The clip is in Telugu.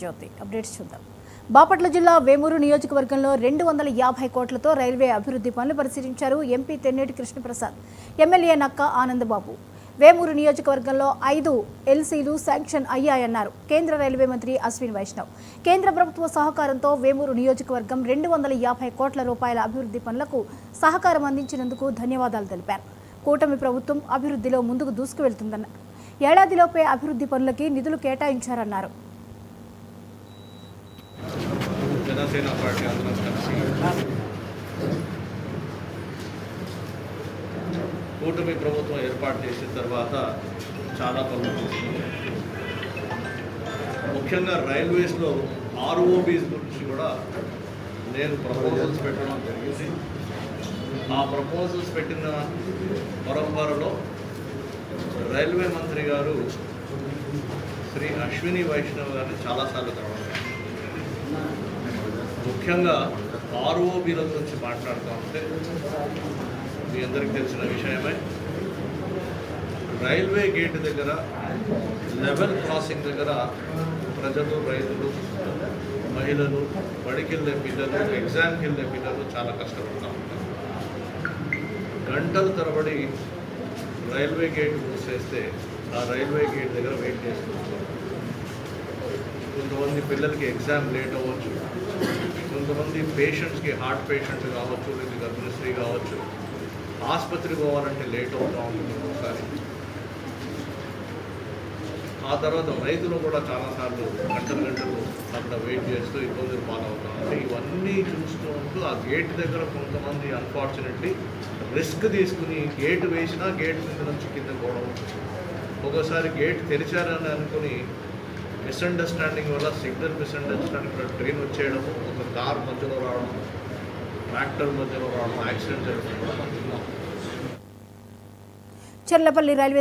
జ్యోతి అప్డేట్స్ చూద్దాం. బాపట్ల జిల్లా వేమూరు నియోజకవర్గంలో 250 కోట్లతో రైల్వే అభివృద్ధి పనులు పరిశీలించారు ఎంపీ తెన్నేటి కృష్ణప్రసాద్, ఎమ్మెల్యే నక్క ఆనందబాబు. వేమూరు నియోజకవర్గంలో 5 ఎల్సీలు శాంక్షన్ అయ్యాయన్నారు కేంద్ర రైల్వే మంత్రి అశ్విన్ వైష్ణవ్. కేంద్ర ప్రభుత్వ సహకారంతో వేమూరు నియోజకవర్గం 250 కోట్ల రూపాయల అభివృద్ధి పనులకు సహకారం అందించినందుకు ధన్యవాదాలు తెలిపారు. కూటమి ప్రభుత్వం అభివృద్ధిలో ముందుకు దూసుకువెళ్తుందన్నారు. ఏడాదిలోపే అభివృద్ధి పనులకి నిధులు కేటాయించారన్నారు. జనసేన పార్టీ అందరం కలిసి కూటమి ప్రభుత్వం ఏర్పాటు చేసిన తర్వాత చాలా పనులు చేస్తుంది. ముఖ్యంగా రైల్వేస్లో ఆర్ఓబీస్ గురించి కూడా నేను ప్రపోజల్స్ పెట్టడం జరిగింది. ఆ ప్రపోజల్స్ పెట్టిన పరంపరలో రైల్వే మంత్రి గారు శ్రీ అశ్విని వైష్ణవ్ గారిని చాలాసార్లు కలవాలి. ముఖ్యంగా ఆర్ఓబీల గురించి మాట్లాడుతూ ఉంటే మీ అందరికీ తెలిసిన విషయమే, రైల్వే గేట్ దగ్గర లెవెల్ క్రాసింగ్ దగ్గర ప్రజలు, రైతులు, మహిళలు, బడికెళ్ళే పిల్లలు, ఎగ్జామ్కి వెళ్ళే పిల్లలు చాలా కష్టపడుతూ ఉంటారు. గంటల తరబడి రైల్వే గేట్ మూసేస్తే ఆ రైల్వే గేట్ దగ్గర వెయిట్ చేస్తుంటారు. కొంతమంది పిల్లలకి ఎగ్జామ్ లేట్ అవ్వచ్చు, కొంతమంది పేషెంట్స్కి హార్ట్ పేషెంట్ కావచ్చు, లేదా గర్భిణీ స్త్రీ కావచ్చు, ఆసుపత్రికి పోవాలంటే లేట్ అవుతూ ఉంటుంది ఒకసారి. ఆ తర్వాత రైతులు కూడా చాలాసార్లు గంటలు అక్కడ వెయిట్ చేస్తూ ఇబ్బందులు పాలవుతూ ఉంటాయి. ఇవన్నీ చూస్తూ ఉంటూ ఆ గేట్ దగ్గర కొంతమంది అన్ఫార్చునేట్లీ రిస్క్ తీసుకుని గేట్ వేసినా గేట్ కింద నుంచి కింద పోవడం, ఒకసారి గేట్ తెరిచారని అనుకుని మిస్అండర్స్టాండింగ్ వల్ల, సిగ్నల్ మిస్అండర్స్టాండింగ్ వల్ల ట్రైన్ వచ్చేయడము, ఒక కార్ మధ్యలో రావడం, ట్రాక్టర్ మధ్యలో రావడం, యాక్సిడెంట్ జరగడం కూడా మనం చూద్దాం. చెర్లపల్లి రైల్వే